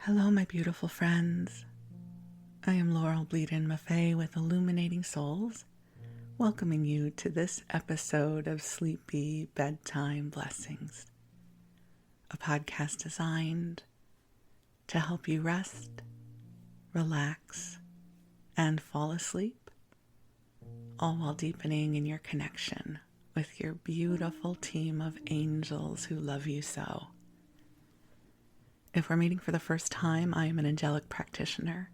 Hello, my beautiful friends. I am Bleadon-Maffei with Illuminating Souls, welcoming you to this episode of Sleepy Bedtime Blessings, a podcast designed to help you rest, relax, and fall asleep, all while deepening in your connection with your beautiful team of angels who love you so. If we're meeting for the first time, I am an angelic practitioner,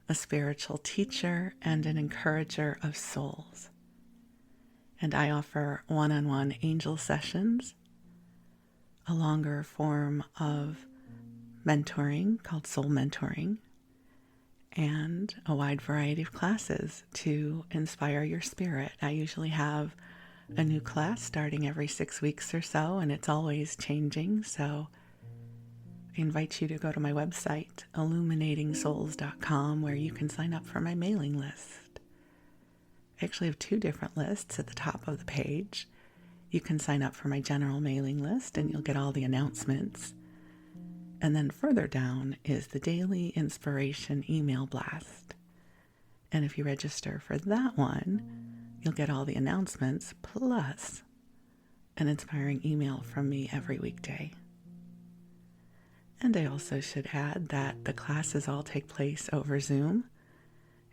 a spiritual teacher, and an encourager of souls. And I offer one-on-one angel sessions, a longer form of mentoring called soul mentoring, and a wide variety of classes to inspire your spirit. I usually have a new class starting every 6 weeks or so, and it's always changing, so I invite you to go to my website, illuminating-souls.com, where you can sign up for my mailing list. I actually have 2 different lists at the top of the page. You can sign up for my general mailing list and you'll get all the announcements. And then further down is the daily inspiration email blast. And if you register for that one, you'll get all the announcements plus an inspiring email from me every weekday. And I also should add that the classes all take place over Zoom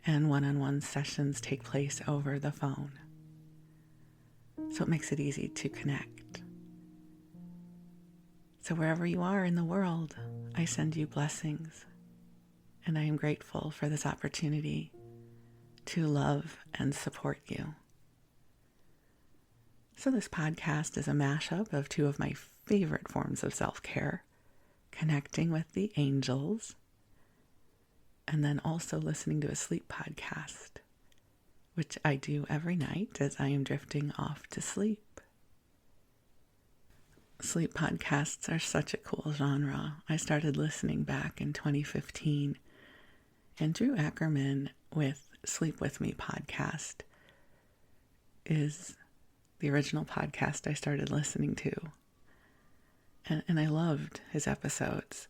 and one-on-one sessions take place over the phone. So it makes it easy to connect. So wherever you are in the world, I send you blessings. And I am grateful for this opportunity to love and support you. So this podcast is a mashup of 2 of my favorite forms of self-care, connecting with the angels, and then also listening to a sleep podcast, which I do every night as I am drifting off to sleep. Sleep podcasts are such a cool genre. I started listening back in 2015, and Drew Ackerman with Sleep With Me podcast is the original podcast I started listening to. And I loved his episodes.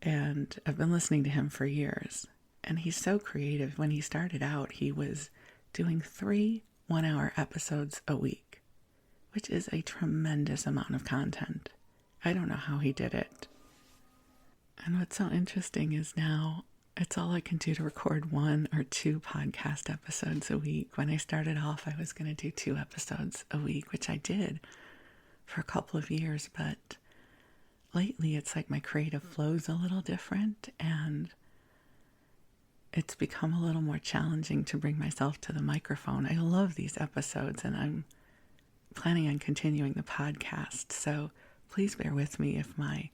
And I've been listening to him for years. And he's so creative. When he started out, he was doing 3 one-hour episodes a week, which is a tremendous amount of content. I don't know how he did it. And what's so interesting is now it's all I can do to record 1 or 2 podcast episodes a week. When I started off, I was going to do 2 episodes a week, which I did for a couple of years, but lately it's like my creative flow's a little different and it's become a little more challenging to bring myself to the microphone. I love these episodes and I'm planning on continuing the podcast, so please bear with me if my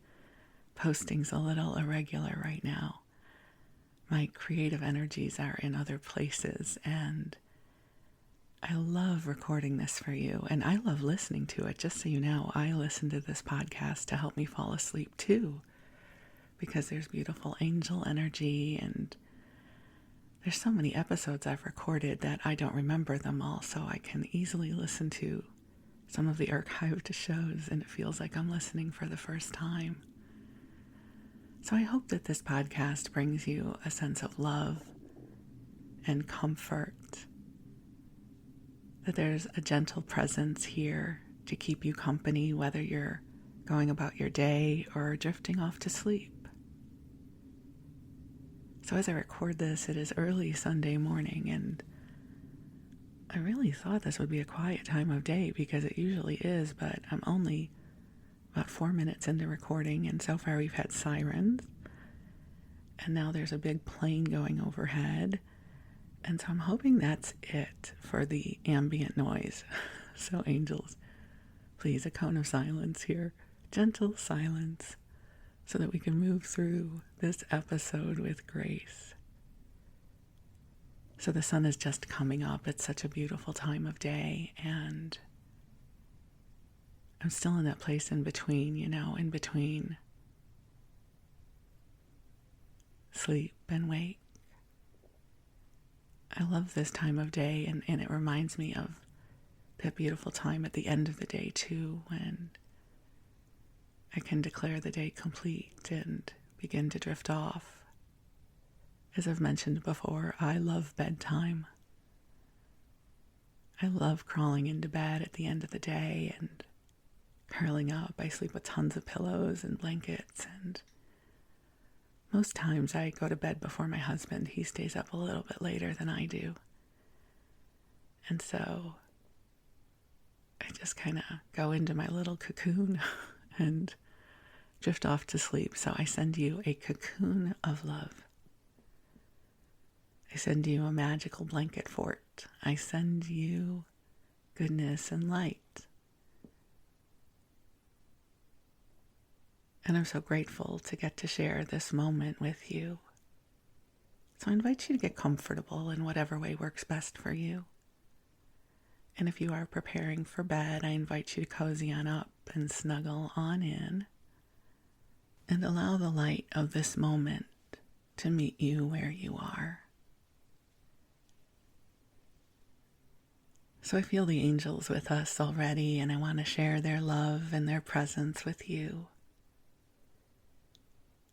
posting's a little irregular right now. My creative energies are in other places and I love recording this for you, and I love listening to it. Just so you know, I listen to this podcast to help me fall asleep too, because there's beautiful angel energy, and there's so many episodes I've recorded that I don't remember them all, so I can easily listen to some of the archived shows, and it feels like I'm listening for the first time. So I hope that this podcast brings you a sense of love and comfort, that there's a gentle presence here to keep you company, whether you're going about your day or drifting off to sleep. So as I record this, it is early Sunday morning, and I really thought this would be a quiet time of day because it usually is, but I'm only about 4 minutes into recording, and so far we've had sirens, and now there's a big plane going overhead. And so I'm hoping that's it for the ambient noise. So angels, please, a cone of silence here. Gentle silence so that we can move through this episode with grace. So the sun is just coming up. It's such a beautiful time of day. And I'm still in that place in between, in between sleep and wake. I love this time of day, and it reminds me of that beautiful time at the end of the day too, when I can declare the day complete and begin to drift off. As I've mentioned before, I love bedtime. I love crawling into bed at the end of the day and curling up. I sleep with tons of pillows and blankets, and most times I go to bed before my husband. He stays up a little bit later than I do. And so I just kind of go into my little cocoon and drift off to sleep. So I send you a cocoon of love. I send you a magical blanket fort. I send you goodness and light. And I'm so grateful to get to share this moment with you. So I invite you to get comfortable in whatever way works best for you. And if you are preparing for bed, I invite you to cozy on up and snuggle on in and allow the light of this moment to meet you where you are. So I feel the angels with us already, and I want to share their love and their presence with you.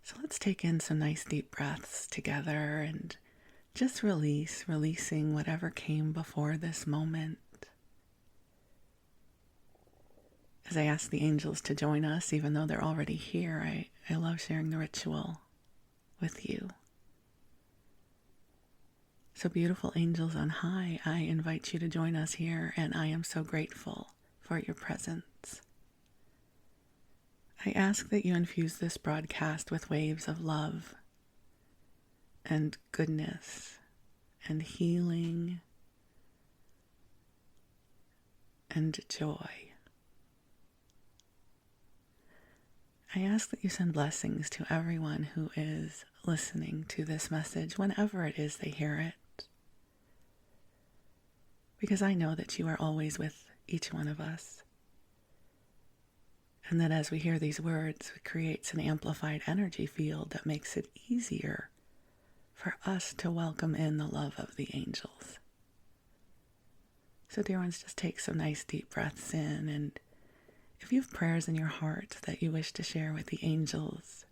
So let's take in some nice deep breaths together and just releasing whatever came before this moment. As I ask the angels to join us, even though they're already here, I love sharing the ritual with you. So beautiful angels on high, I invite you to join us here, and I am so grateful for your presence. I ask that you infuse this broadcast with waves of love and goodness and healing and joy. I ask that you send blessings to everyone who is listening to this message whenever it is they hear it. Because I know that you are always with each one of us. And that as we hear these words, it creates an amplified energy field that makes it easier for us to welcome in the love of the angels. So dear ones, just take some nice deep breaths in, and if you have prayers in your heart that you wish to share with the angels,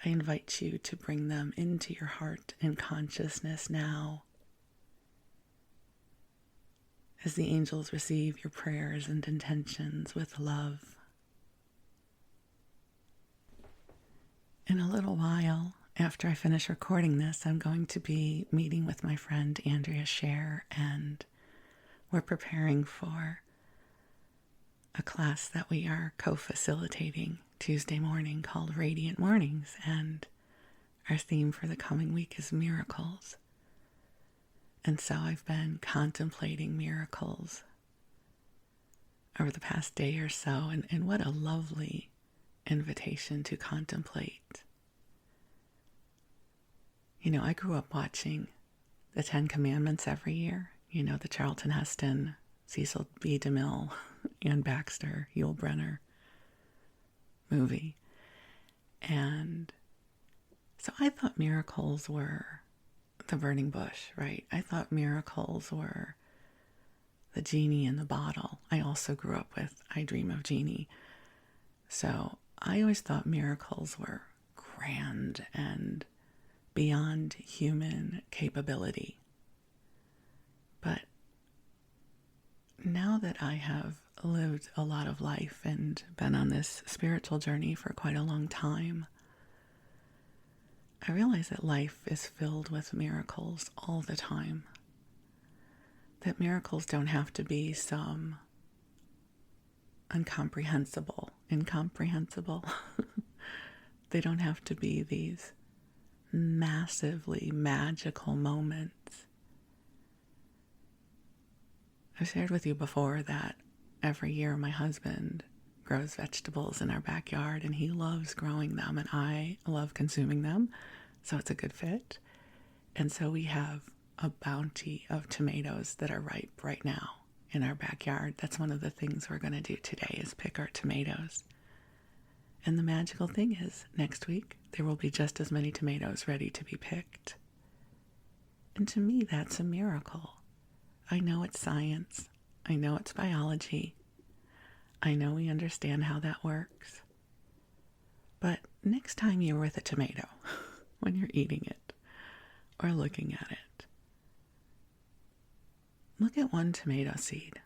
I invite you to bring them into your heart and consciousness now, as the angels receive your prayers and intentions with love. In a little while, after I finish recording this, I'm going to be meeting with my friend Andrea Scher, and we're preparing for a class that we are co-facilitating Tuesday morning called Radiant Mornings, and our theme for the coming week is miracles. And so I've been contemplating miracles over the past day or so, and what a lovely invitation to contemplate. You know, I grew up watching the 10 Commandments every year. You know, the Charlton Heston, Cecil B. DeMille, Ann Baxter, Yul Brynner movie. And so I thought miracles were the burning bush, right? I thought miracles were the genie in the bottle. I also grew up with I Dream of Jeannie. So I always thought miracles were grand and beyond human capability. But now that I have lived a lot of life and been on this spiritual journey for quite a long time, I realize that life is filled with miracles all the time. That miracles don't have to be some incomprehensible. They don't have to be these massively magical moments. I've shared with you before that every year my husband grows vegetables in our backyard, and he loves growing them, and I love consuming them, so it's a good fit. And so we have a bounty of tomatoes that are ripe right now in our backyard. That's one of the things we're going to do today, is pick our tomatoes. And the magical thing is, next week there will be just as many tomatoes ready to be picked. And to me, that's a miracle. I know it's science. I know it's biology. I know we understand how that works. But next time you're with a tomato, when you're eating it or looking at it, look at one tomato seed,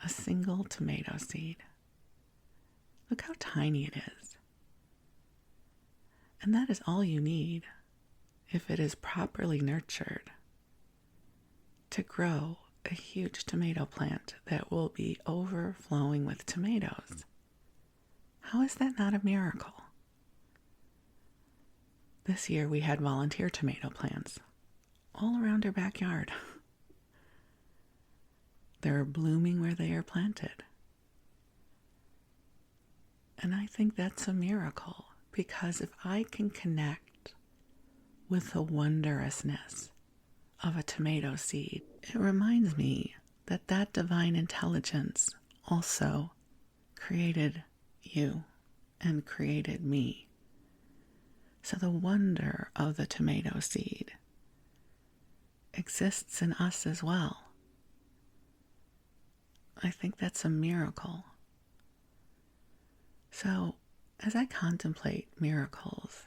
a single tomato seed. Look how tiny it is. And that is all you need, if it is properly nurtured, to grow a huge tomato plant that will be overflowing with tomatoes. How is that not a miracle? This year we had volunteer tomato plants all around our backyard. They're blooming where they are planted. And I think that's a miracle, because if I can connect with the wondrousness of a tomato seed, it reminds me that that divine intelligence also created you and created me. So the wonder of the tomato seed exists in us as well. I think that's a miracle. So as I contemplate miracles,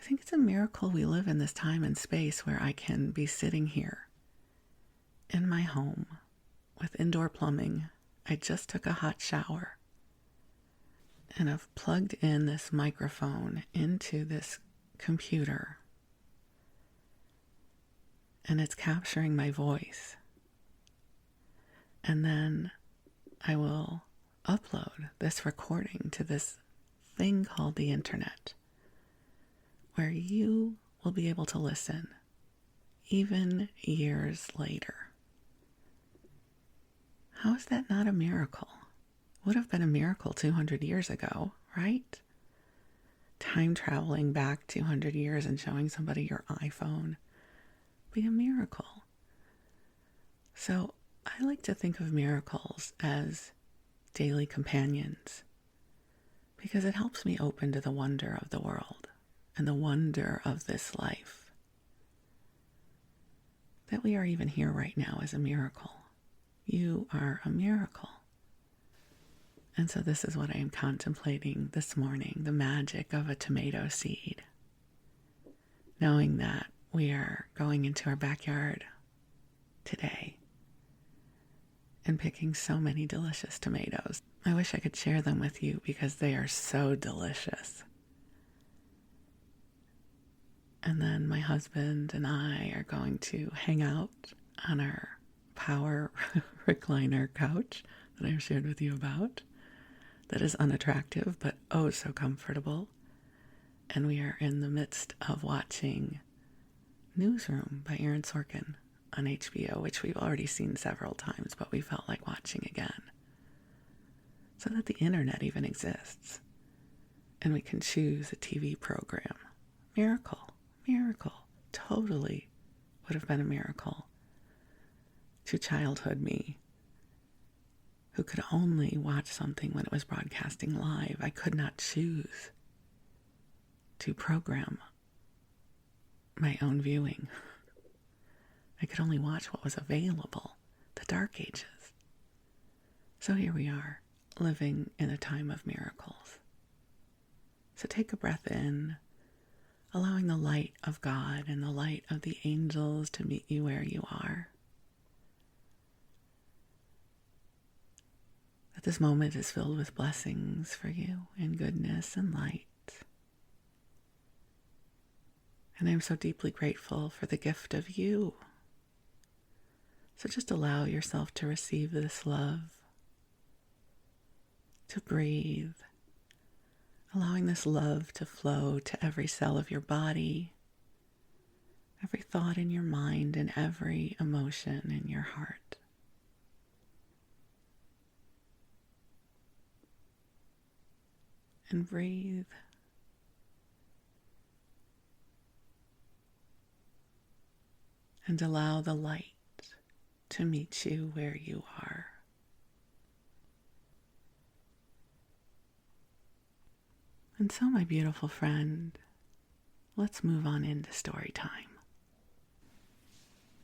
I think it's a miracle we live in this time and space where I can be sitting here in my home with indoor plumbing. I just took a hot shower and I've plugged in this microphone into this computer and it's capturing my voice. And then I will upload this recording to this thing called the internet, where you will be able to listen even years later. How is that not a miracle? Would have been a miracle 200 years ago, right? Time traveling back 200 years and showing somebody your iPhone be a miracle. So I like to think of miracles as daily companions, because it helps me open to the wonder of the world and the wonder of this life. That we are even here right now is a miracle. You are a miracle. And so this is what I am contemplating this morning, the magic of a tomato seed. Knowing that we are going into our backyard today and picking so many delicious tomatoes. I wish I could share them with you because they are so delicious. And then my husband and I are going to hang out on our power recliner couch that I've shared with you about. That is unattractive, but oh so comfortable. And we are in the midst of watching Newsroom by Aaron Sorkin on HBO, which we've already seen several times, but we felt like watching again. So that the internet even exists. And we can choose a TV program. Miracle, miracle. Totally would have been a miracle to childhood me, who could only watch something when it was broadcasting live. I could not choose to program my own viewing. I could only watch what was available, the Dark Ages. So here we are, living in a time of miracles. So take a breath in, allowing the light of God and the light of the angels to meet you where you are. That this moment is filled with blessings for you and goodness and light. And I'm so deeply grateful for the gift of you. So just allow yourself to receive this love, to breathe, allowing this love to flow to every cell of your body, every thought in your mind, and every emotion in your heart. And breathe. And allow the light to meet you where you are. And so, my beautiful friend, let's move on into story time.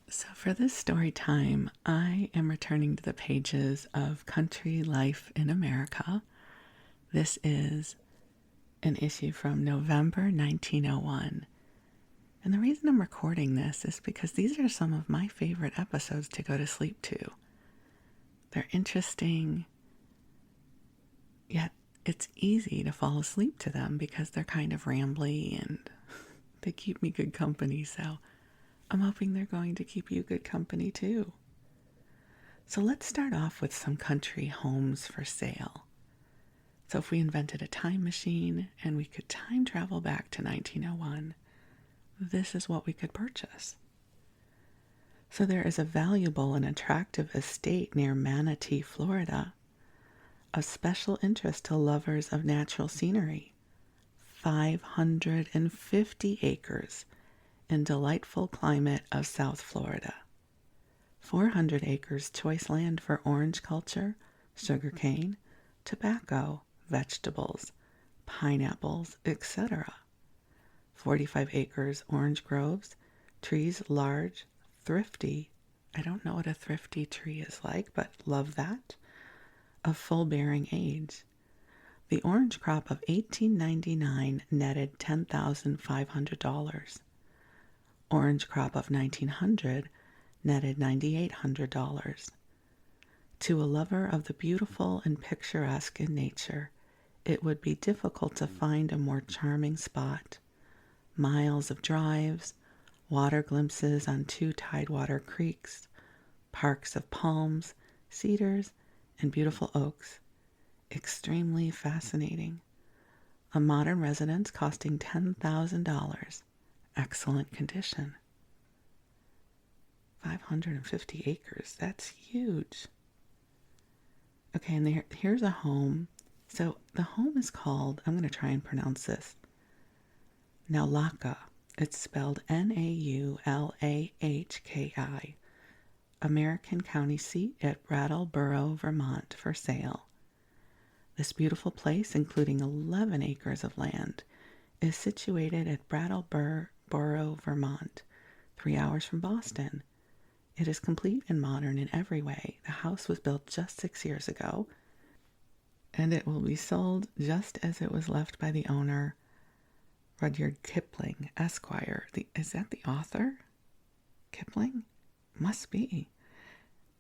So for this story time, I am returning to the pages of Country Life in America. This is an issue from November 1901. And the reason I'm recording this is because these are some of my favorite episodes to go to sleep to. They're interesting, yet it's easy to fall asleep to them because they're kind of rambly and they keep me good company. So I'm hoping they're going to keep you good company too. So let's start off with some country homes for sale. So if we invented a time machine and we could time travel back to 1901, this is what we could purchase. So there is a valuable and attractive estate near Manatee, Florida, of special interest to lovers of natural scenery. 550 acres in delightful climate of South Florida. 400 acres choice land for orange culture, sugarcane, tobacco, vegetables, pineapples, etc. 45 acres orange groves, trees large, thrifty. I don't know what a thrifty tree is like, but love that. Of full bearing age. The orange crop of 1899 netted $10,500. Orange crop of 1900 netted $9,800. To a lover of the beautiful and picturesque in nature, it would be difficult to find a more charming spot. Miles of drives, water glimpses on 2 tidewater creeks, parks of palms, cedars, and beautiful oaks. Extremely fascinating. A modern residence costing $10,000. Excellent condition. 550 acres. That's huge. Okay, and here's a home. So the home is called, I'm going to try and pronounce this, Naulahki. It's spelled Naulahki. American County seat at Brattleboro, Vermont, for sale. This beautiful place, including 11 acres of land, is situated at Brattleboro, Vermont, 3 hours from Boston. It is complete and modern in every way. The house was built just 6 years ago, and it will be sold just as it was left by the owner, Rudyard Kipling, Esquire. Is that the author? Kipling? Must be.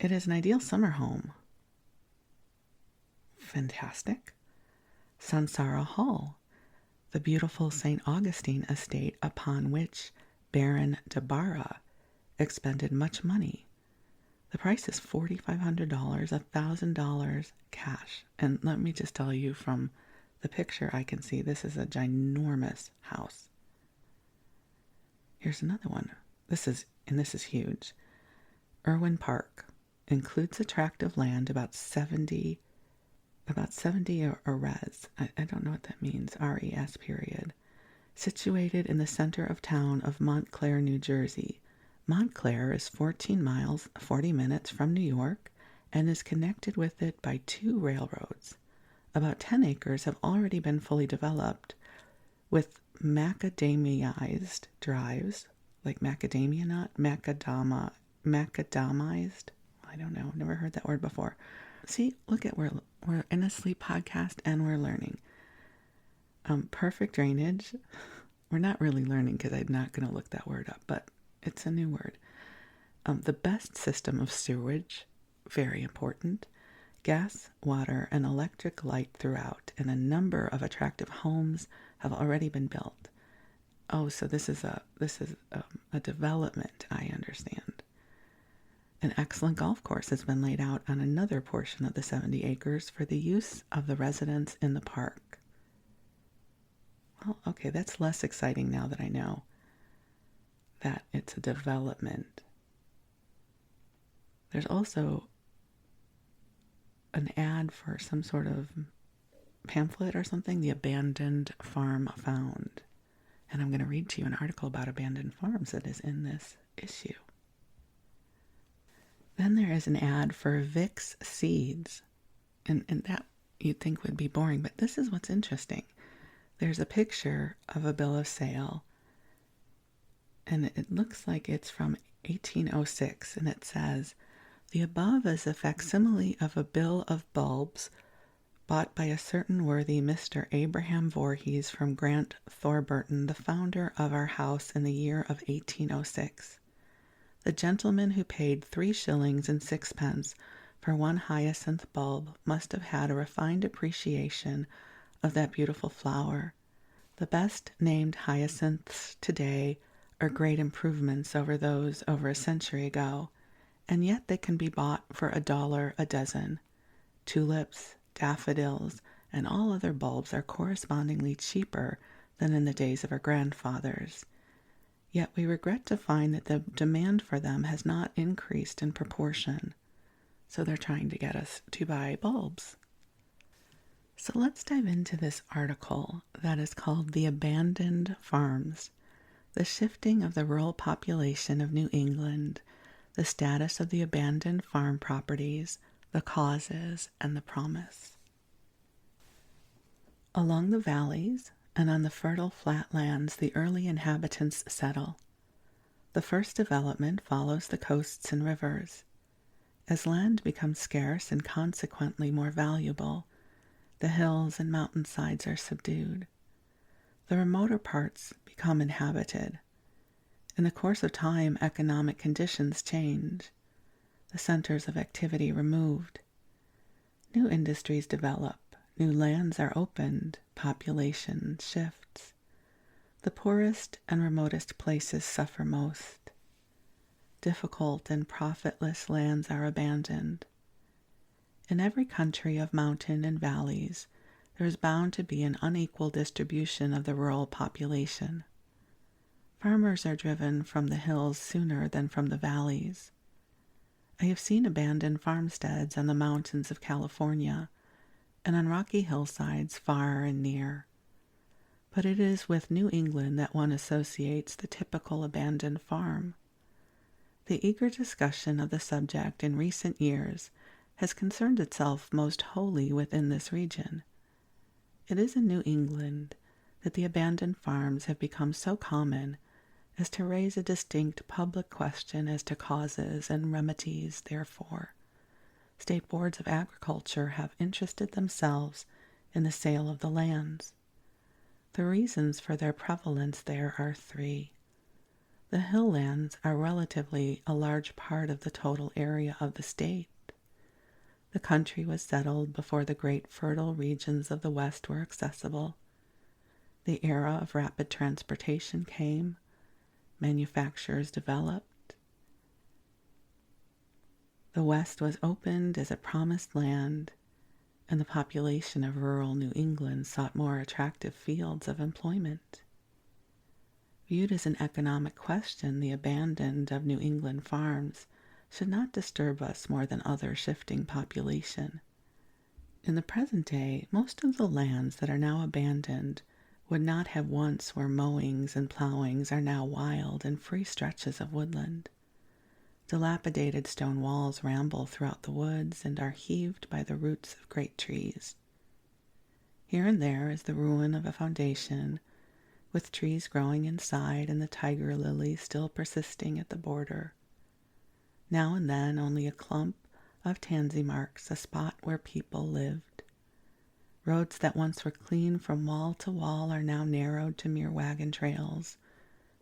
It is an ideal summer home. Fantastic. Sansara Hall, the beautiful St. Augustine estate upon which Baron de Barra expended much money. The price is $4,500, $1,000 cash. And let me just tell you, from the picture I can see, this is a ginormous house. Here's another one. This is huge. Irwin Park includes attractive land, about 70 res. I don't know what that means. RES period. Situated in the center of town of Montclair, New Jersey. Montclair is 14 miles, 40 minutes from New York, and is connected with it by 2 railroads. About 10 acres have already been fully developed, with macadamized drives, like macadamia nut, macadamized. I don't know, never heard that word before. See, look at, we're in a sleep podcast and we're learning. Perfect drainage. We're not really learning because I'm not going to look that word up, but it's a new word. The best system of sewage, very important. Gas, water, and electric light throughout, and a number of attractive homes have already been built. Oh, so this is a development, I understand. An excellent golf course has been laid out on another portion of the 70 acres for the use of the residents in the park. Well, okay, that's less exciting now that I know that it's a development. There's also an ad for some sort of pamphlet or something, the abandoned farm found. And I'm going to read to you an article about abandoned farms that is in this issue. Then there is an ad for Vicks seeds. And that you'd think would be boring, but this is what's interesting. There's a picture of a bill of sale, and it looks like it's from 1806, and it says, "The above is a facsimile of a bill of bulbs bought by a certain worthy Mr. Abraham Voorhees from Grant Thorburton, the founder of our house in the year of 1806. The gentleman who paid 3 shillings and 6 for one hyacinth bulb must have had a refined appreciation of that beautiful flower. The best named hyacinths today are great improvements over those over a century ago, and yet they can be bought for $1 a dozen. Tulips, daffodils, and all other bulbs are correspondingly cheaper than in the days of our grandfathers. Yet we regret to find that the demand for them has not increased in proportion. So they're trying to get us to buy bulbs. So let's dive into this article that is called The Abandoned Farms, the shifting of the rural population of New England, the status of the abandoned farm properties, the causes, and the promise. Along the valleys and on the fertile flatlands the early inhabitants settle. The first development follows the coasts and rivers. As land becomes scarce and consequently more valuable, the hills and mountainsides are subdued. The remoter parts become inhabited. In the course of time, economic conditions change. The centers of activity removed. New industries develop. New lands are opened, population shifts. The poorest and remotest places suffer most. Difficult and profitless lands are abandoned. In every country of mountain and valleys, there is bound to be an unequal distribution of the rural population. Farmers are driven from the hills sooner than from the valleys. I have seen abandoned farmsteads on the mountains of California, and on rocky hillsides far and near. But it is with New England that one associates the typical abandoned farm. The eager discussion of the subject in recent years has concerned itself most wholly within this region. It is in New England that the abandoned farms have become so common as to raise a distinct public question as to causes and remedies therefor. State boards of agriculture have interested themselves in the sale of the lands. The reasons for their prevalence there are 3. The hill lands are relatively a large part of the total area of the state. The country was settled before the great fertile regions of the West were accessible. The era of rapid transportation came. Manufactures developed. The West was opened as a promised land, and the population of rural New England sought more attractive fields of employment. Viewed as an economic question, the abandon of New England farms should not disturb us more than other shifting population. In the present day, most of the lands that are now abandoned would not have once where mowings and plowings are now wild and free stretches of woodland. Dilapidated stone walls ramble throughout the woods and are heaved by the roots of great trees. Here and there is the ruin of a foundation, with trees growing inside and the tiger lily still persisting at the border. Now and then only a clump of tansy marks a spot where people lived. Roads that once were clean from wall to wall are now narrowed to mere wagon trails,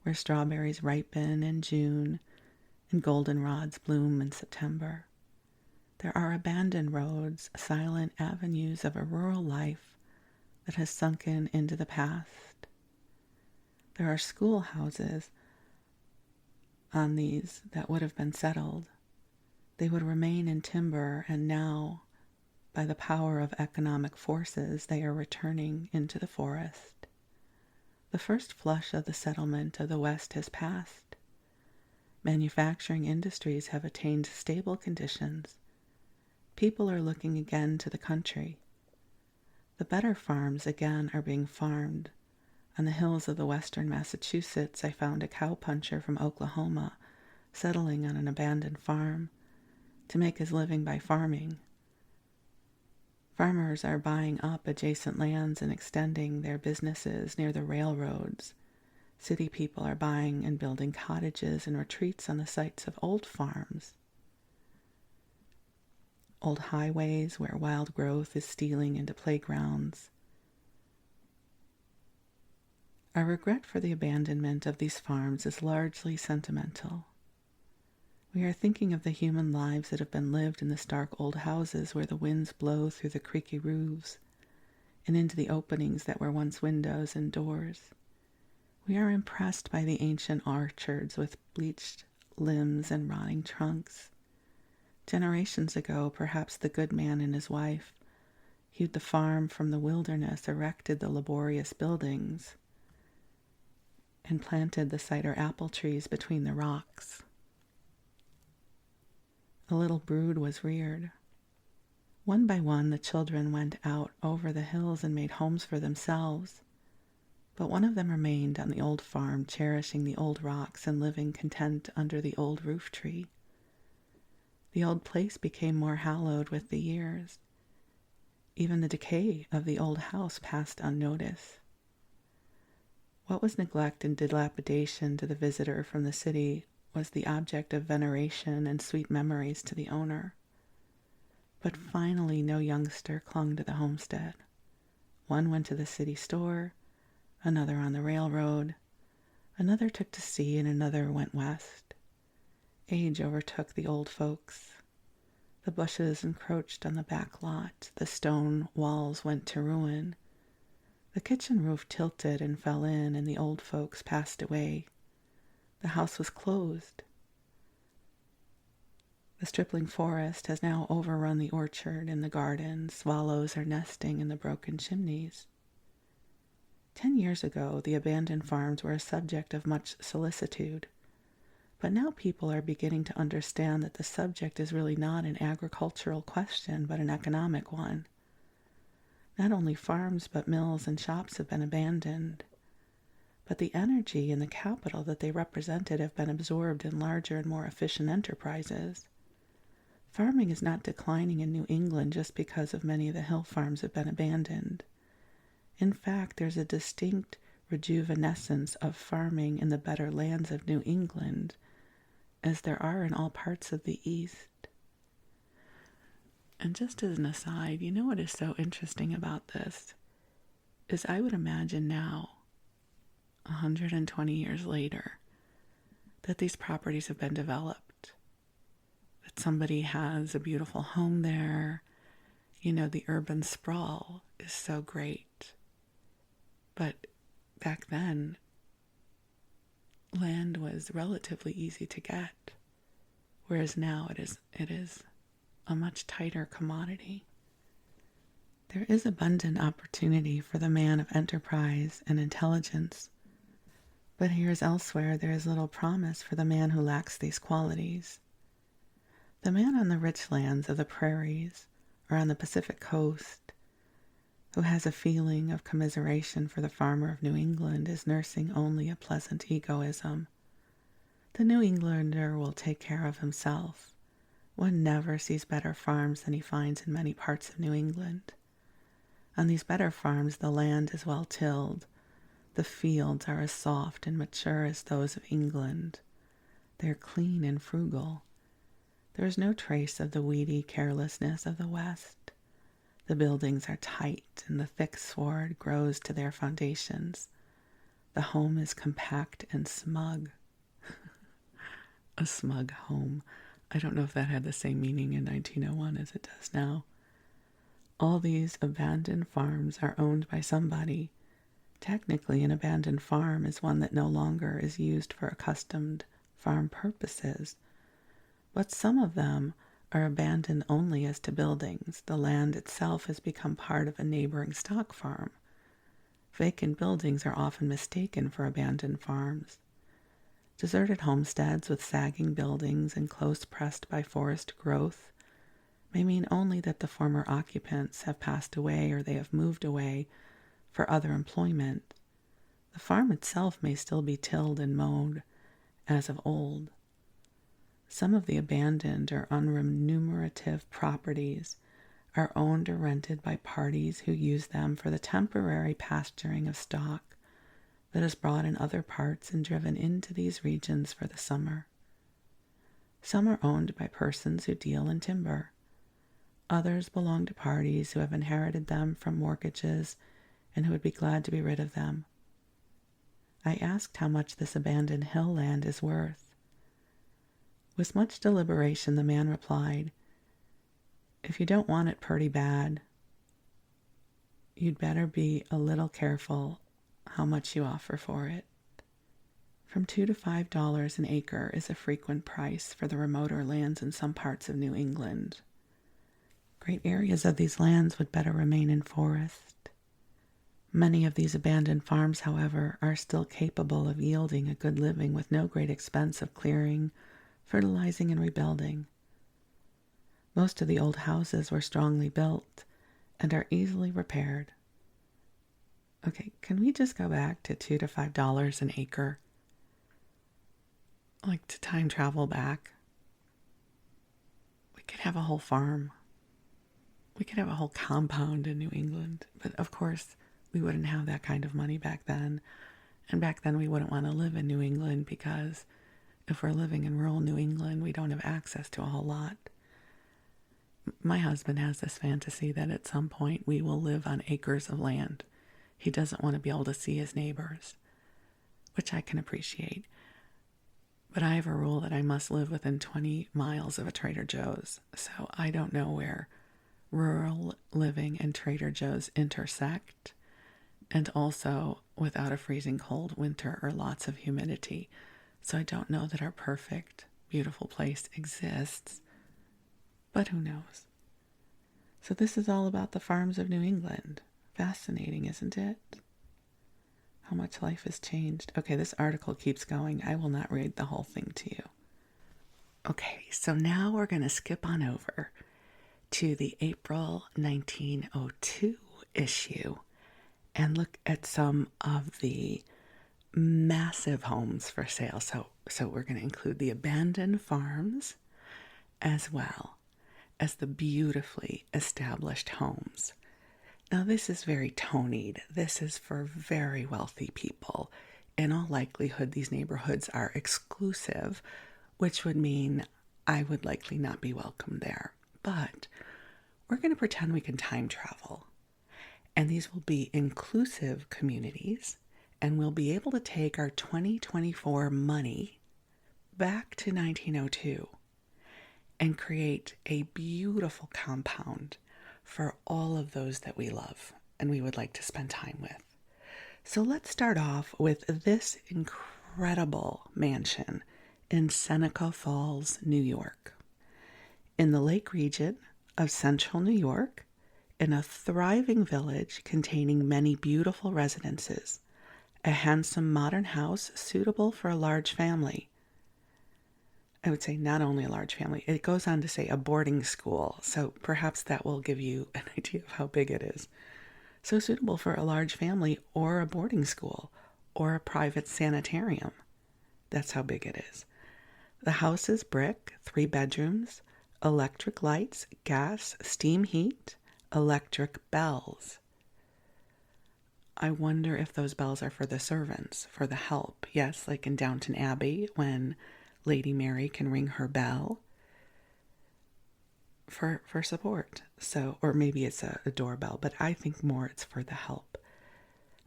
where strawberries ripen in June and goldenrods bloom in September. There are abandoned roads, silent avenues of a rural life that has sunken into the past. There are schoolhouses on these that would have been settled. They would remain in timber, and now, by the power of economic forces, they are returning into the forest. The first flush of the settlement of the West has passed. Manufacturing industries have attained stable conditions. People are looking again to the country. The better farms again are being farmed. On the hills of the western Massachusetts, I found a cowpuncher from Oklahoma settling on an abandoned farm to make his living by farming. Farmers are buying up adjacent lands and extending their businesses near the railroads. City people are buying and building cottages and retreats on the sites of old farms. old highways where wild growth is stealing into playgrounds. Our regret for the abandonment of these farms is largely sentimental. We are thinking of the human lives that have been lived in the stark old houses where the winds blow through the creaky roofs and into the openings that were once windows and doors. We are impressed by the ancient orchards with bleached limbs and rotting trunks. Generations ago, perhaps the good man and his wife hewed the farm from the wilderness, erected the laborious buildings, and planted the cider apple trees between the rocks. A little brood was reared. One by one, the children went out over the hills and made homes for themselves. But one of them remained on the old farm, cherishing the old rocks and living content under the old roof tree. The old place became more hallowed with the years. Even the decay of the old house passed unnoticed. What was neglect and dilapidation to the visitor from the city was the object of veneration and sweet memories to the owner. But finally no youngster clung to the homestead. One went to the city store, another on the railroad, another took to sea, and another went west. Age overtook the old folks. The bushes encroached on the back lot, the stone walls went to ruin. The kitchen roof tilted and fell in, and the old folks passed away. The house was closed. The stripling forest has now overrun the orchard and the garden. Swallows are nesting in the broken chimneys. 10 years ago, the abandoned farms were a subject of much solicitude. But now people are beginning to understand that the subject is really not an agricultural question, but an economic one. Not only farms, but mills and shops have been abandoned. But the energy and the capital that they represented have been absorbed in larger and more efficient enterprises. Farming is not declining in New England just because of many of the hill farms have been abandoned. In fact, there's a distinct rejuvenescence of farming in the better lands of New England, as there are in all parts of the East. And just as an aside, you know what is so interesting about this is I would imagine now, 120 years later, that these properties have been developed, that somebody has a beautiful home there. You know, the urban sprawl is so great. But back then, land was relatively easy to get, whereas now it is a much tighter commodity. There is abundant opportunity for the man of enterprise and intelligence, but here as elsewhere there is little promise for the man who lacks these qualities. The man on the rich lands of the prairies or on the Pacific coast who has a feeling of commiseration for the farmer of New England is nursing only a pleasant egoism. The New Englander will take care of himself. One never sees better farms than he finds in many parts of New England. On these better farms the land is well tilled. The fields are as soft and mature as those of England. They are clean and frugal. There is no trace of the weedy carelessness of the West. The buildings are tight, and the thick sward grows to their foundations. The home is compact and smug. A smug home. I don't know if that had the same meaning in 1901 as it does now. All these abandoned farms are owned by somebody. Technically, an abandoned farm is one that no longer is used for accustomed farm purposes, but some of them are abandoned only as to buildings. The land itself has become part of a neighboring stock farm. Vacant buildings are often mistaken for abandoned farms. Deserted homesteads with sagging buildings and close pressed by forest growth may mean only that the former occupants have passed away or they have moved away for other employment. The farm itself may still be tilled and mowed as of old. Some of the abandoned or unremunerative properties are owned or rented by parties who use them for the temporary pasturing of stock that is brought in other parts and driven into these regions for the summer. Some are owned by persons who deal in timber. Others belong to parties who have inherited them from mortgages and who would be glad to be rid of them. I asked how much this abandoned hill land is worth. With much deliberation, the man replied, "If you don't want it pretty bad, you'd better be a little careful how much you offer for it." From $2 to $5 an acre is a frequent price for the remoter lands in some parts of New England. Great areas of these lands would better remain in forest. Many of these abandoned farms, however, are still capable of yielding a good living with no great expense of clearing, fertilizing, and rebuilding. Most of the old houses were strongly built and are easily repaired. Okay, can we just go back to $2 to $5 an acre? Like to time travel back. We could have a whole farm. We could have a whole compound in New England. But of course, we wouldn't have that kind of money back then. And back then we wouldn't want to live in New England because if we're living in rural New England, we don't have access to a whole lot. My husband has this fantasy that at some point we will live on acres of land. He doesn't want to be able to see his neighbors, which I can appreciate. But I have a rule that I must live within 20 miles of a Trader Joe's. So I don't know where rural living and Trader Joe's intersect, and also without a freezing cold winter or lots of humidity. So I don't know that our perfect, beautiful place exists, but who knows? So this is all about the farms of New England. Fascinating, isn't it? How much life has changed. Okay, this article keeps going. I will not read the whole thing to you. Okay, so now we're going to skip on over to the April 1902 issue and look at some of the massive homes for sale. So we're going to include the abandoned farms as well as the beautifully established homes. Now this is very Tonyed. This is for very wealthy people. In all likelihood, these neighborhoods are exclusive, which would mean I would likely not be welcome there. But we're going to pretend we can time travel. And these will be inclusive communities, and we'll be able to take our 2024 money back to 1902 and create a beautiful compound for all of those that we love and we would like to spend time with. So let's start off with this incredible mansion in Seneca Falls, New York. In the Lake region of central New York, in a thriving village containing many beautiful residences, a handsome modern house suitable for a large family. I would say not only a large family, it goes on to say a boarding school, so perhaps that will give you an idea of how big it is. So suitable for a large family or a boarding school or a private sanitarium. That's how big it is. The house is brick, 3 bedrooms, electric lights, gas, steam heat, electric bells. I wonder if those bells are for the servants, for the help. Yes, like in Downton Abbey when Lady Mary can ring her bell for support. So, or maybe it's a doorbell, but I think more it's for the help.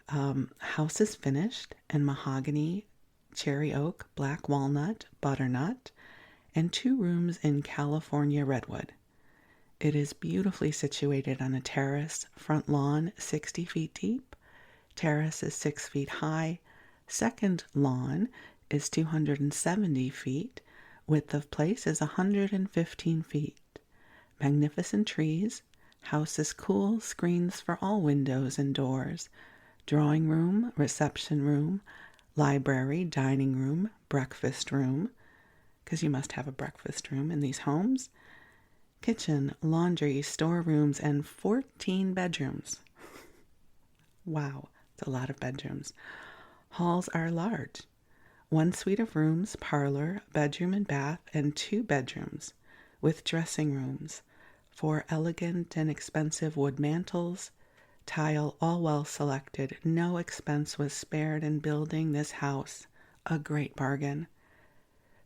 House is finished in mahogany, cherry oak, black walnut, butternut, and 2 rooms in California redwood. It is beautifully situated on a terrace, front lawn 60 feet deep, terrace is 6 feet high, second lawn is 270 feet, width of place is 115 feet. Magnificent trees, house is cool, screens for all windows and doors, drawing room, reception room, library, dining room, breakfast room, because you must have a breakfast room in these homes, kitchen, laundry, storerooms, and 14 bedrooms. Wow, it's a lot of bedrooms. Halls are large. 1 suite of rooms, parlor, bedroom and bath, and 2 bedrooms with dressing rooms, 4 elegant and expensive wood mantels, tile all well selected. No expense was spared in building this house. A great bargain.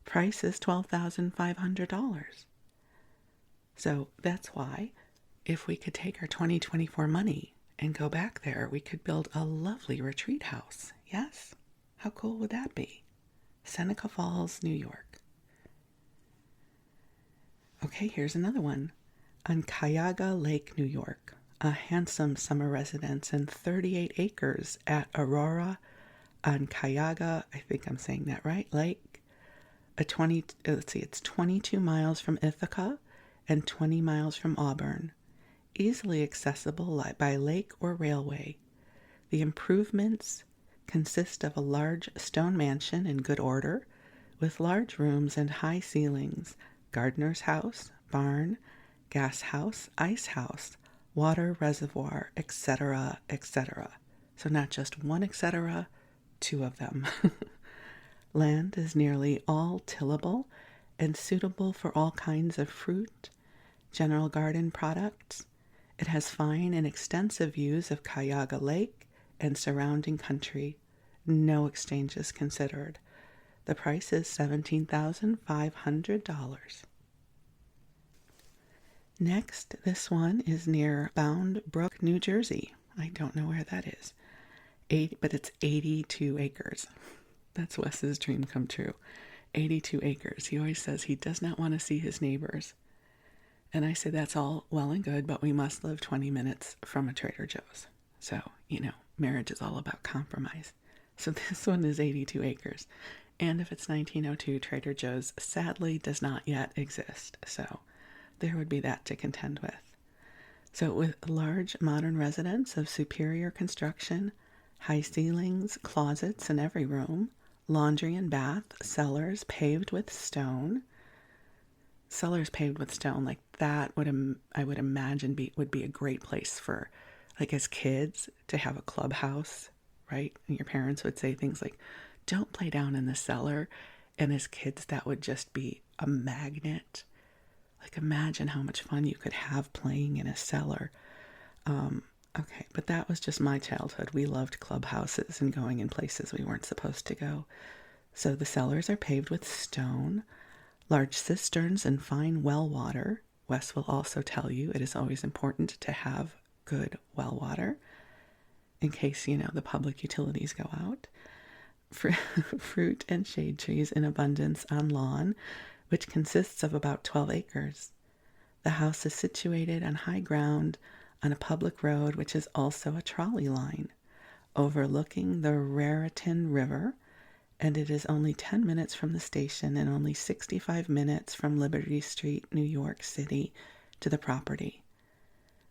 Price is $12,500. So that's why if we could take our 2024 money and go back there, we could build a lovely retreat house. Yes? How cool would that be? Seneca Falls, New York. Okay, here's another one. On Cuyahoga Lake, New York, a handsome summer residence and 38 acres at Aurora on Cuyahoga, I think I'm saying that right, Lake. It's 22 miles from Ithaca and 20 miles from Auburn. Easily accessible by lake or railway. The improvements consist of a large stone mansion in good order, with large rooms and high ceilings, gardener's house, barn, gas house, ice house, water reservoir, etc., etc. So not just one etc., two of them. Land is nearly all tillable and suitable for all kinds of fruit, general garden products. It has fine and extensive views of Cuyahoga Lake and surrounding country. No exchanges considered. The price is $17,500. Next, this one is near Bound Brook, New Jersey. I don't know where that is. But it's 82 acres. That's Wes's dream come true. 82 acres. He always says he does not want to see his neighbors. And I say that's all well and good, but we must live 20 minutes from a Trader Joe's. So, marriage is all about compromise. So this one is 82 acres. And if it's 1902, Trader Joe's sadly does not yet exist. So there would be that to contend with. So with large modern residence of superior construction, high ceilings, closets in every room, laundry and bath, cellars paved with stone. Cellars paved with stone, like that I would imagine would be a great place for, like as kids, to have a clubhouse, right? And your parents would say things like, don't play down in the cellar. And as kids, that would just be a magnet. Like imagine how much fun you could have playing in a cellar. Okay, but that was just my childhood. We loved clubhouses and going in places we weren't supposed to go. So the cellars are paved with stone, large cisterns and fine well water. Wes will also tell you it is always important to have good well water in case, the public utilities go out. Fruit and shade trees in abundance on lawn, which consists of about 12 acres. The house is situated on high ground on a public road, which is also a trolley line, overlooking the Raritan River, and it is only 10 minutes from the station and only 65 minutes from Liberty Street, New York City, to the property.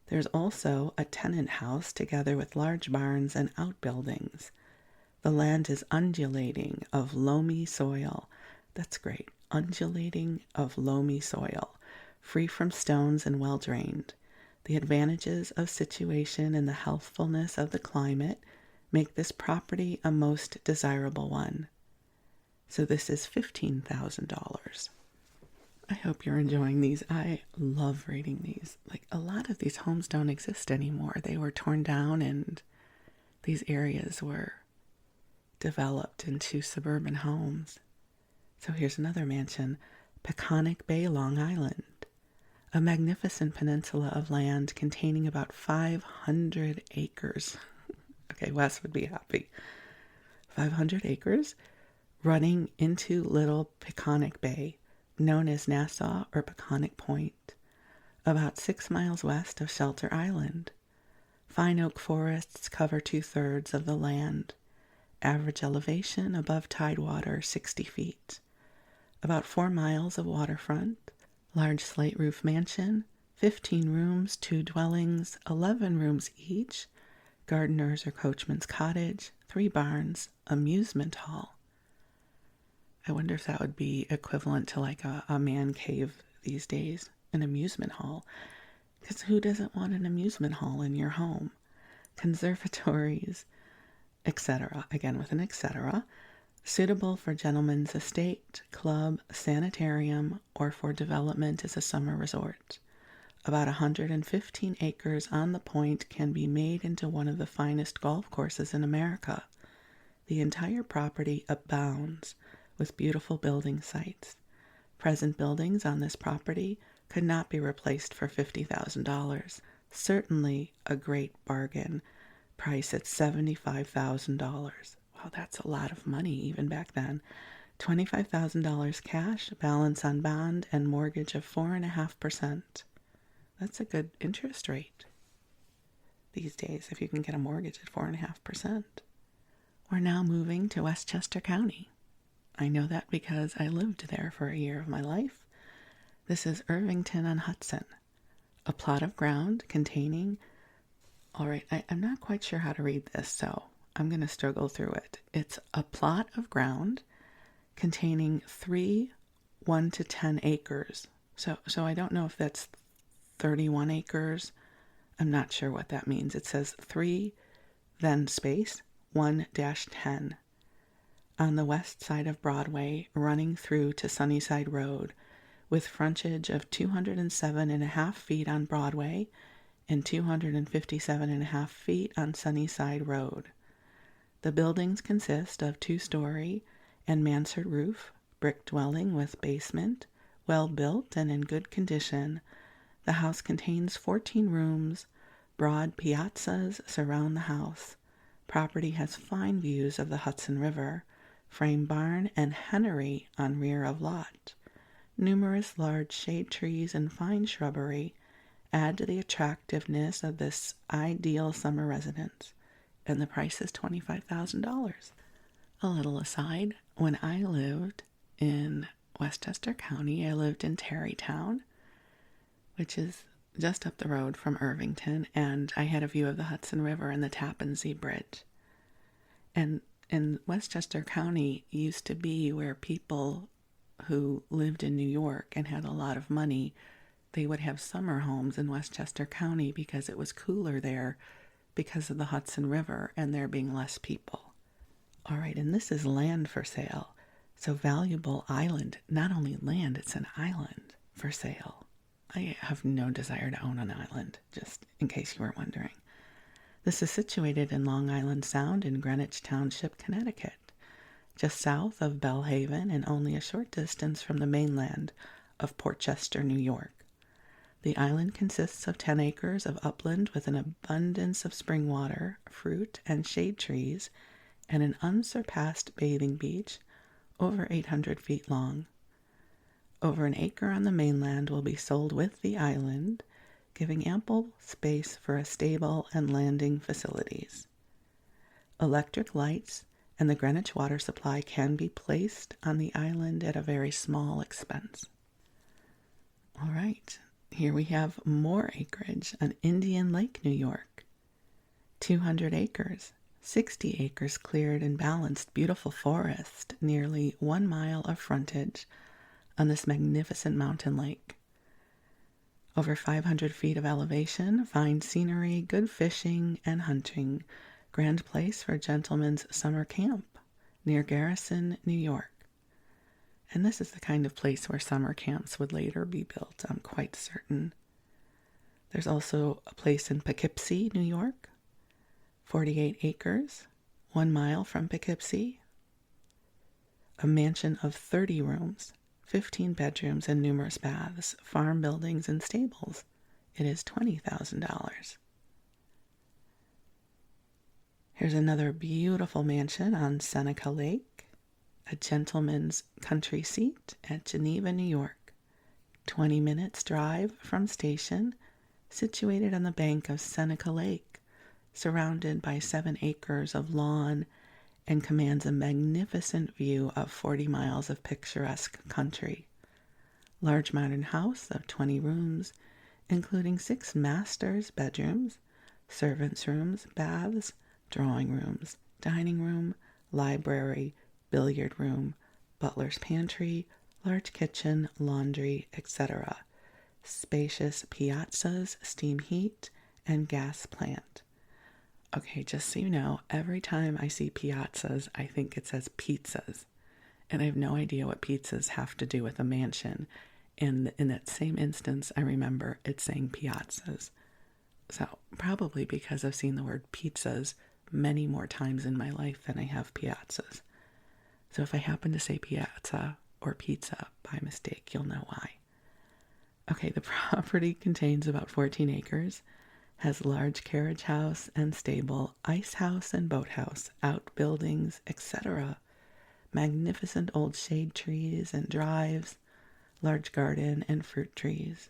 There's also a tenant house together with large barns and outbuildings. The land is undulating of loamy soil. That's great. Undulating of loamy soil, free from stones and well drained. The advantages of situation and the healthfulness of the climate make this property a most desirable one. So this is $15,000. I hope you're enjoying these. I love reading these. Like a lot of these homes don't exist anymore. They were torn down and these areas were developed into suburban homes. So here's another mansion, Peconic Bay, Long Island. A magnificent peninsula of land containing about 500 acres. Okay, Wes would be happy. 500 acres running into Little Peconic Bay, known as Nassau or Peconic Point, about 6 miles west of Shelter Island. Fine oak forests cover 2/3 of the land. Average elevation above tidewater 60 feet. About 4 miles of waterfront. Large slate roof mansion, 15 rooms, 2 dwellings, 11 rooms each, gardener's or coachman's cottage, 3 barns, amusement hall. I wonder if that would be equivalent to like a man cave these days, an amusement hall. Because who doesn't want an amusement hall in your home? Conservatories, etc. Again with an etc. Suitable for gentleman's estate, club, sanitarium, or for development as a summer resort. About 115 acres on the point can be made into one of the finest golf courses in America. The entire property abounds with beautiful building sites. Present buildings on this property could not be replaced for $50,000. Certainly a great bargain price at $75,000. Wow, that's a lot of money even back then. $25,000 cash, balance on bond, and mortgage of 4.5%. That's a good interest rate these days if you can get a mortgage at 4.5%. We're now moving to Westchester County. I know that because I lived there for a year of my life. This is Irvington-on-Hudson, a plot of ground containing, all right, I'm not quite sure how to read this, so I'm going to struggle through it. It's a plot of ground containing 3 1 to 10 acres. So I don't know if that's 31 acres. I'm not sure what that means. It says 3, then space, 1-10. On the west side of Broadway, running through to Sunnyside Road, with frontage of 207.5 feet on Broadway and 257.5 feet on Sunnyside Road. The buildings consist of 2-story and mansard roof, brick dwelling with basement, well built and in good condition. The house contains 14 rooms. Broad piazzas surround the house. Property has fine views of the Hudson River, frame barn and hennery on rear of lot. Numerous large shade trees and fine shrubbery add to the attractiveness of this ideal summer residence, and the price is $25,000. A little aside, when I lived in Westchester County, I lived in Tarrytown, which is just up the road from Irvington, and I had a view of the Hudson River and the Tappan Zee Bridge. And in Westchester County used to be where people who lived in New York and had a lot of money, they would have summer homes in Westchester County because it was cooler there because of the Hudson River and there being less people. All right, and this is land for sale. So valuable island, not only land, it's an island for sale. I have no desire to own an island, just in case you were wondering. This is situated in Long Island Sound in Greenwich Township, Connecticut, just south of Bellhaven and only a short distance from the mainland of Portchester, New York. The island consists of 10 acres of upland with an abundance of spring water, fruit, and shade trees, and an unsurpassed bathing beach over 800 feet long. Over an acre on the mainland will be sold with the island, giving ample space for a stable and landing facilities. Electric lights and the Greenwich water supply can be placed on the island at a very small expense. All right, here we have more acreage on Indian Lake, New York. 200 acres, 60 acres cleared and balanced, beautiful forest, nearly 1 mile of frontage on this magnificent mountain lake. Over 500 feet of elevation, fine scenery, good fishing and hunting, grand place for a gentleman's summer camp near Garrison, New York. And this is the kind of place where summer camps would later be built, I'm quite certain. There's also a place in Poughkeepsie, New York, 48 acres, 1 mile from Poughkeepsie. A mansion of 30 rooms, 15 bedrooms and numerous baths, farm buildings and stables. It is $20,000. Here's another beautiful mansion on Seneca Lake, a gentleman's country seat at Geneva, New York. 20 minutes drive from station, situated on the bank of Seneca Lake, surrounded by 7 acres of lawn and commands a magnificent view of 40 miles of picturesque country. Large modern house of 20 rooms, including 6 master's bedrooms, servants' rooms, baths, drawing rooms, dining room, library, billiard room, butler's pantry, large kitchen, laundry, etc. Spacious piazzas, steam heat, and gas plant. Okay, just so you know, every time I see piazzas, I think it says pizzas. And I have no idea what pizzas have to do with a mansion. And in that same instance, I remember it saying piazzas. So probably because I've seen the word pizzas many more times in my life than I have piazzas. So if I happen to say piazza or pizza by mistake, you'll know why. Okay, the property contains about 14 acres, has large carriage house and stable, ice house and boathouse, outbuildings, etc., magnificent old shade trees and drives, large garden and fruit trees.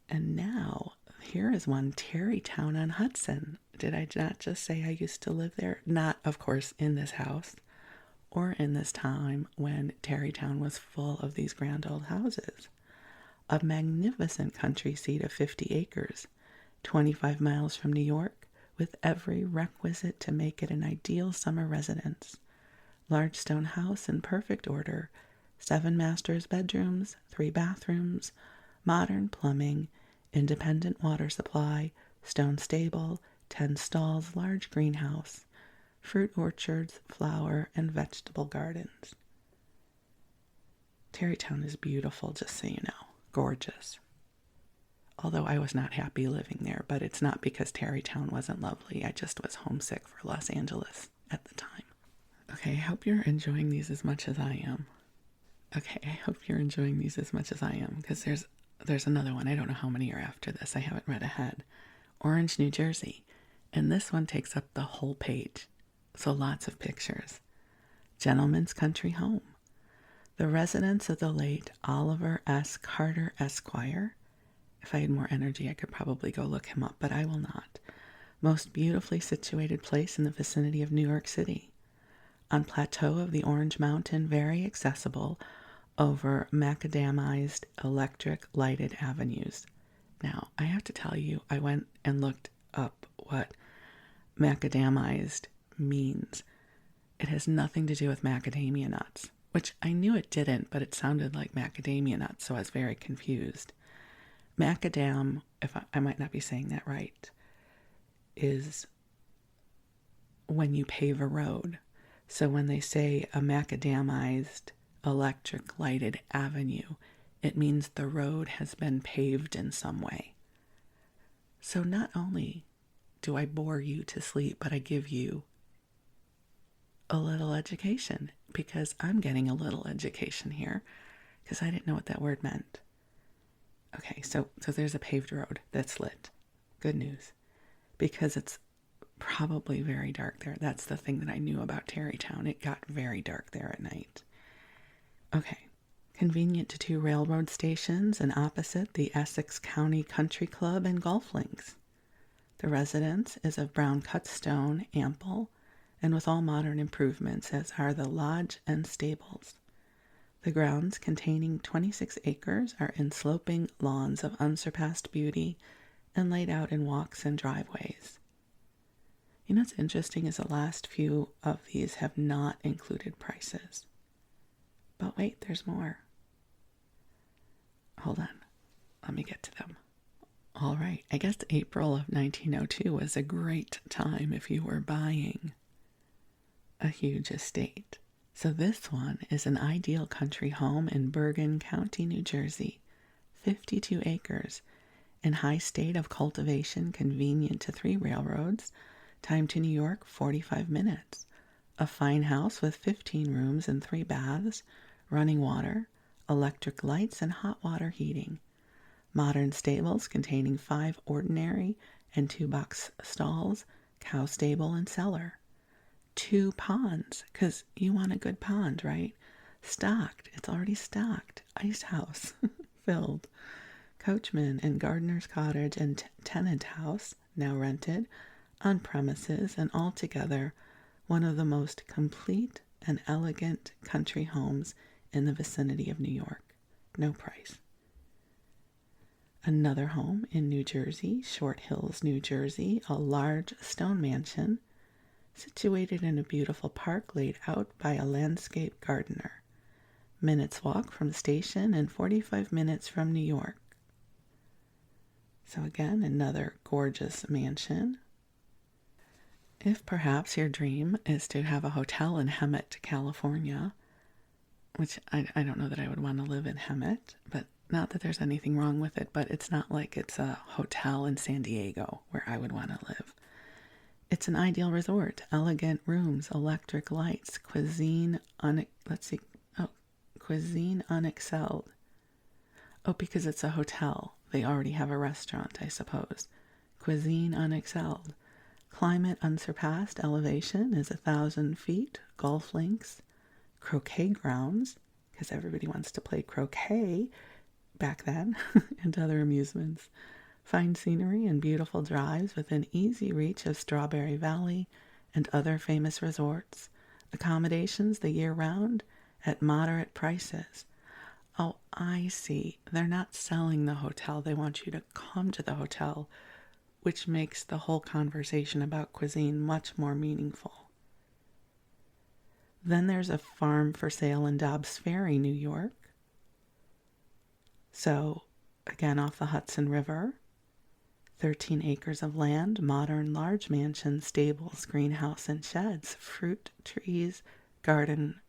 And now, here is one, Tarrytown on Hudson. Did I not just say I used to live there? Not, of course, in this house or in this time when Tarrytown was full of these grand old houses. A magnificent country seat of 50 acres, 25 miles from New York, with every requisite to make it an ideal summer residence. Large stone house in perfect order, 7 master's bedrooms, 3 bathrooms, modern plumbing, independent water supply, stone stable, 10 stalls, large greenhouse, fruit orchards, flower and vegetable gardens. Tarrytown is beautiful, just so you know. Gorgeous. Although I was not happy living there, but it's not because Tarrytown wasn't lovely. I just was homesick for Los Angeles at the time. Okay, I hope you're enjoying these as much as I am. Because there's another one. I don't know how many are after this. I haven't read ahead. Orange, New Jersey. And this one takes up the whole page. So lots of pictures. Gentleman's country home. The residence of the late Oliver S. Carter, Esquire. If I had more energy, I could probably go look him up, but I will not. Most beautifully situated place in the vicinity of New York City. On plateau of the Orange Mountain, very accessible over macadamized electric lighted avenues. Now, I have to tell you, I went and looked up what macadamized means. It has nothing to do with macadamia nuts, which I knew it didn't, but it sounded like macadamia nuts, so I was very confused. Macadam, if I might not be saying that right, is when you pave a road. So when they say a macadamized electric lighted avenue, it means the road has been paved in some way. So not only do I bore you to sleep, but I give you a little education, because I'm getting a little education here, because I didn't know what that word meant. Okay, so there's a paved road that's lit. Good news. Because it's probably very dark there. That's the thing that I knew about Tarrytown. It got very dark there at night. Okay. Convenient to 2 railroad stations, and opposite the Essex County Country Club and golf links. The residence is of brown cut stone, ample, and with all modern improvements, as are the lodge and stables. The grounds, containing 26 acres, are in sloping lawns of unsurpassed beauty and laid out in walks and driveways. You know what's interesting is the last few of these have not included prices. But wait, there's more. Hold on. Let me get to them. All right. I guess April of 1902 was a great time if you were buying a huge estate. So this one is an ideal country home in Bergen County, New Jersey, 52 acres, in high state of cultivation, convenient to 3 railroads, time to New York, 45 minutes. A fine house with 15 rooms and 3 baths, running water, electric lights, and hot water heating. Modern stables containing 5 ordinary and 2 box stalls, cow stable, and cellar. 2 ponds, because you want a good pond, right? Stocked. It's already stocked. Ice house filled. Coachman and gardener's cottage and tenant house, now rented, on premises, and altogether one of the most complete and elegant country homes in the vicinity of New York. No price. Another home in New Jersey, Short Hills, New Jersey, a large stone mansion situated in a beautiful park laid out by a landscape gardener. Minutes walk from the station and 45 minutes from New York. So again, another gorgeous mansion. If perhaps your dream is to have a hotel in Hemet, California, which I don't know that I would want to live in Hemet, but not that there's anything wrong with it, but it's not like it's a hotel in San Diego where I would want to live. It's an ideal resort, elegant rooms, electric lights, cuisine unexcelled. Oh, because it's a hotel. They already have a restaurant, I suppose. Cuisine unexcelled. Climate unsurpassed. Elevation is 1,000 feet. Golf links. Croquet grounds, because everybody wants to play croquet back then, and other amusements. Fine scenery and beautiful drives within easy reach of Strawberry Valley and other famous resorts. Accommodations the year round at moderate prices. Oh, I see. They're not selling the hotel. They want you to come to the hotel, which makes the whole conversation about cuisine much more meaningful. Then there's a farm for sale in Dobbs Ferry, New York. So, again, off the Hudson River. 13 acres of land, modern large mansion, stables, greenhouse, and sheds, fruit trees, garden,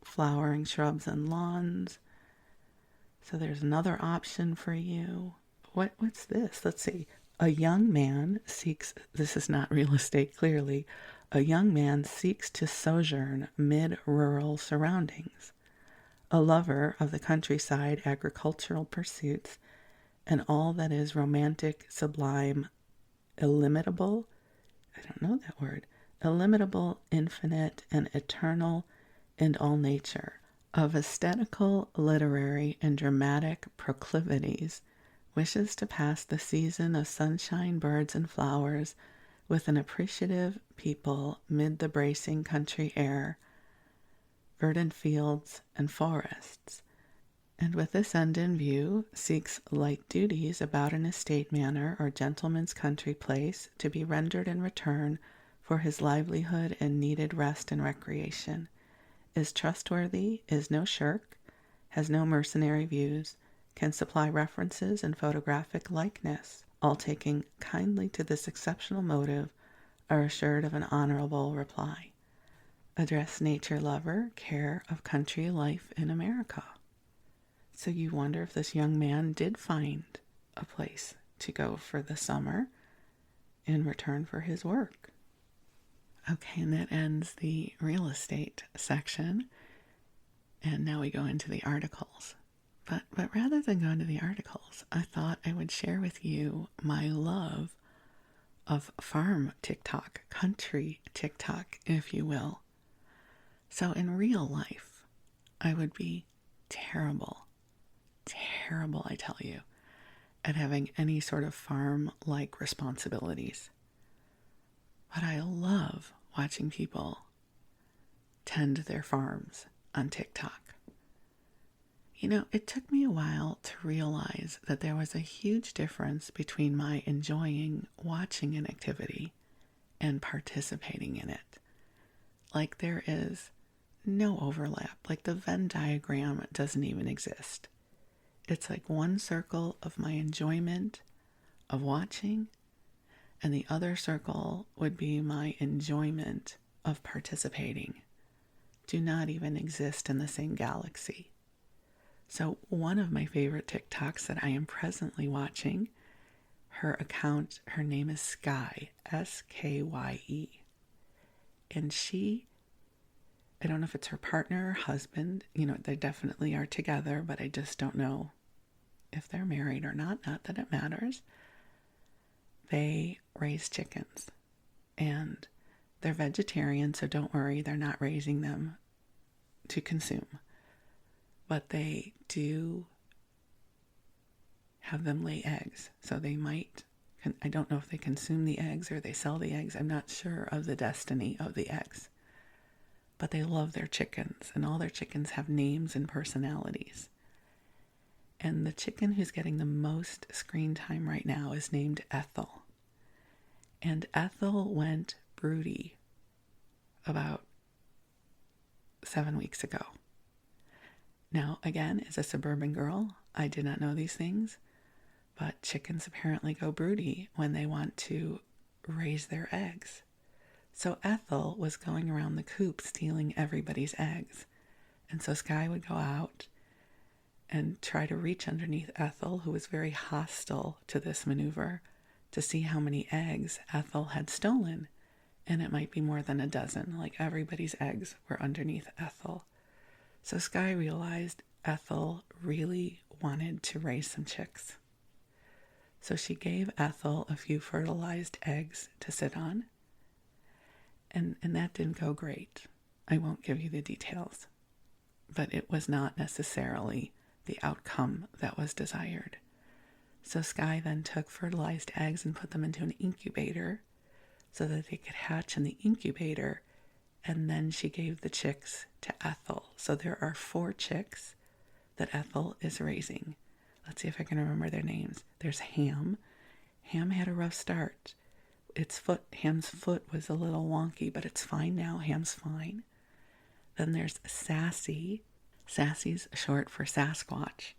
flowering shrubs and lawns. So there's another option for you. What's this? Let's see. A young man seeks, this is not real estate clearly, a young man seeks to sojourn mid-rural surroundings. A lover of the countryside, agricultural pursuits, and all that is romantic, sublime, illimitable, I don't know that word, illimitable, infinite, and eternal in all nature, of aesthetical, literary, and dramatic proclivities, wishes to pass the season of sunshine, birds, and flowers with an appreciative people mid the bracing country air, verdant fields, and forests, and with this end in view, seeks light duties about an estate manor or gentleman's country place to be rendered in return for his livelihood and needed rest and recreation, is trustworthy, is no shirk, has no mercenary views, can supply references and photographic likeness, all taking kindly to this exceptional motive, are assured of an honorable reply. Address nature lover, care of country life in America. So you wonder if this young man did find a place to go for the summer in return for his work. Okay, and that ends the real estate section. And now we go into the articles. But rather than go into the articles, I thought I would share with you my love of farm TikTok, country TikTok, if you will. So in real life, I would be terrible, I tell you, at having any sort of farm-like responsibilities. But I love watching people tend their farms on TikTok. You know, it took me a while to realize that there was a huge difference between my enjoying watching an activity and participating in it. Like there is no overlap. Like the Venn diagram doesn't even exist. It's like one circle of my enjoyment of watching, and the other circle would be my enjoyment of participating. Do not even exist in the same galaxy. So one of my favorite TikToks that I am presently watching, her account, her name is Skye, S-K-Y-E. And she, I don't know if it's her partner or husband, you know, they definitely are together, but I just don't know if they're married or not that it matters. They raise chickens and they're vegetarian, so don't worry, they're not raising them to consume. But they do have them lay eggs. So they might, I don't know if they consume the eggs or they sell the eggs. I'm not sure of the destiny of the eggs. But they love their chickens, and all their chickens have names and personalities. And the chicken who's getting the most screen time right now is named Ethel. And Ethel went broody about 7 weeks ago. Now, again, as a suburban girl, I did not know these things, but chickens apparently go broody when they want to raise their eggs. So Ethel was going around the coop stealing everybody's eggs. And so Skye would go out and try to reach underneath Ethel, who was very hostile to this maneuver, to see how many eggs Ethel had stolen. And it might be more than a dozen, like everybody's eggs were underneath Ethel. So Skye realized, Ethel really wanted to raise some chicks. So she gave Ethel a few fertilized eggs to sit on. And that didn't go great. I won't give you the details. But it was not necessarily the outcome that was desired. So Sky then took fertilized eggs and put them into an incubator so that they could hatch in the incubator. And then she gave the chicks to Ethel. So there are 4 chicks that Ethel is raising. Let's see if I can remember their names. There's Ham. Ham had a rough start. Ham's foot was a little wonky, but it's fine now. Ham's fine. Then there's Sassy. Sassy's short for Sasquatch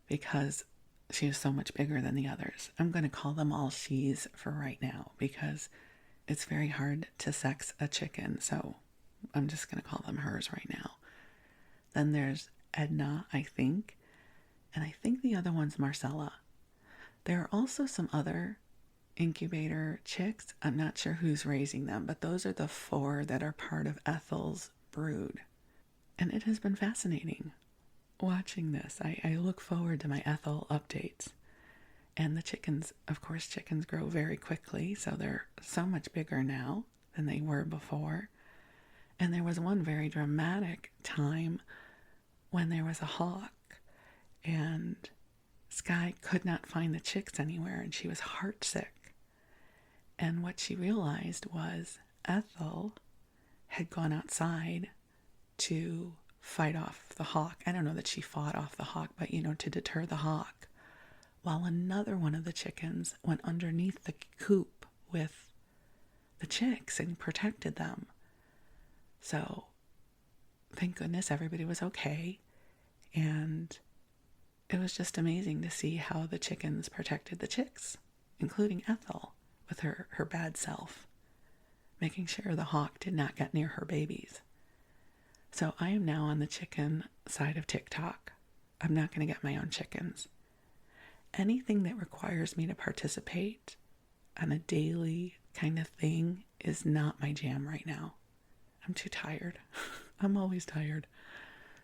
because she is so much bigger than the others. I'm going to call them all she's for right now because it's very hard to sex a chicken, so I'm just going to call them hers right now. Then there's Edna, I think, and I think the other one's Marcella. There are also some other incubator chicks. I'm not sure who's raising them, but those are the 4 that are part of Ethel's brood. And it has been fascinating watching this. I look forward to my Ethel updates. And the chickens, of course, chickens grow very quickly, so they're so much bigger now than they were before. And there was one very dramatic time when there was a hawk, and Sky could not find the chicks anywhere, and she was heartsick. And what she realized was Ethel had gone outside to fight off the hawk. I don't know that she fought off the hawk, but, to deter the hawk. While another one of the chickens went underneath the coop with the chicks and protected them. So, thank goodness everybody was okay. And it was just amazing to see how the chickens protected the chicks, including Ethel with her bad self, making sure the hawk did not get near her babies. So I am now on the chicken side of TikTok. I'm not going to get my own chickens. Anything that requires me to participate on a daily kind of thing is not my jam right now. I'm too tired. I'm always tired.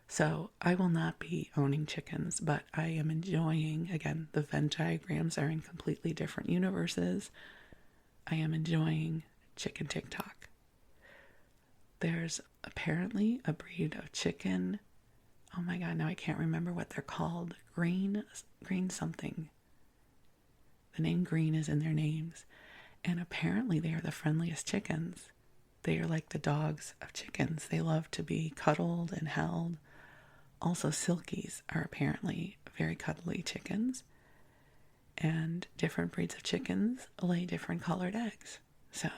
So I will not be owning chickens, but I am enjoying, again, the Venn diagrams are in completely different universes. I am enjoying chicken TikTok. There's apparently a breed of chicken. Oh my God, now I can't remember what they're called. Green something. The name Green is in their names. And apparently they are the friendliest chickens. They are like the dogs of chickens. They love to be cuddled and held. Also, Silkies are apparently very cuddly chickens. And different breeds of chickens lay different colored eggs. So,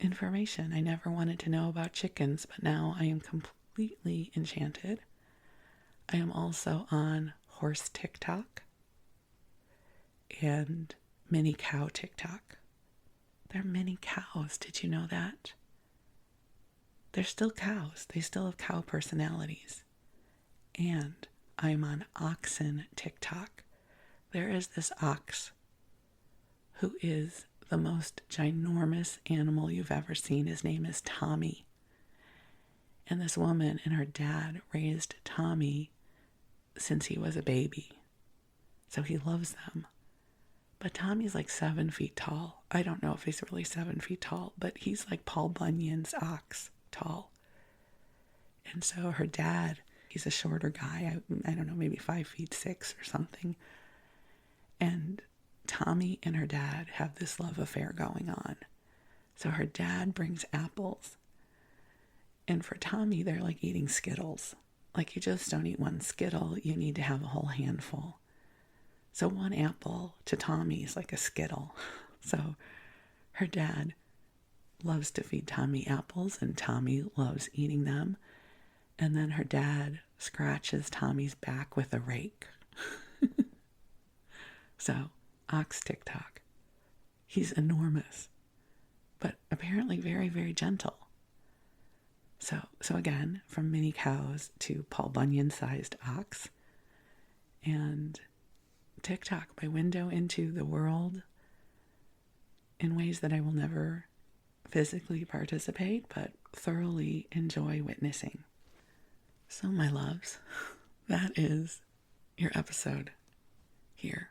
information I never wanted to know about chickens, but now I am completely enchanted. I am also on horse TikTok and mini cow TikTok. They're mini cows. Did you know that? They're still cows. They still have cow personalities. And I'm on oxen TikTok. There is this ox who is the most ginormous animal you've ever seen. His name is Tommy. And this woman and her dad raised Tommy since he was a baby. So he loves them. But Tommy's like 7 feet tall. I don't know if he's really 7 feet tall, but he's like Paul Bunyan's ox tall. And so her dad, he's a shorter guy. I don't know, maybe 5'6" or something. And Tommy and her dad have this love affair going on. So her dad brings apples. And for Tommy, they're like eating Skittles. Like you just don't eat one Skittle. You need to have a whole handful. So one apple to Tommy is like a Skittle. So her dad loves to feed Tommy apples, and Tommy loves eating them. And then her dad scratches Tommy's back with a rake. So, ox TikTok. He's enormous, but apparently very, very gentle. So again, from mini cows to Paul Bunyan-sized ox. And TikTok, my window into the world in ways that I will never physically participate, but thoroughly enjoy witnessing. So, my loves, that is your episode here.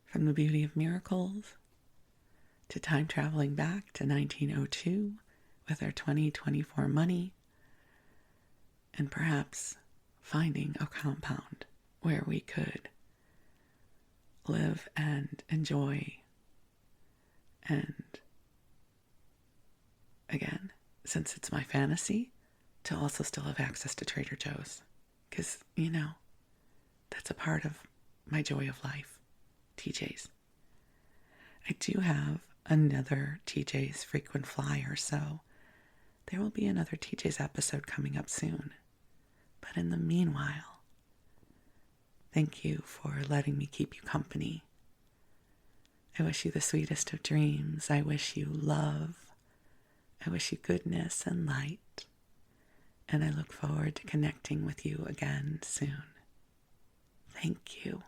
From the beauty of miracles to time traveling back to 1902 with our 2024 money, and perhaps finding a compound where we could live and enjoy, and again, since it's my fantasy, to also still have access to Trader Joe's. Because, that's a part of my joy of life. TJ's. I do have another TJ's frequent flyer, so there will be another TJ's episode coming up soon. But in the meanwhile, thank you for letting me keep you company. I wish you the sweetest of dreams. I wish you love. I wish you goodness and light. And I look forward to connecting with you again soon. Thank you.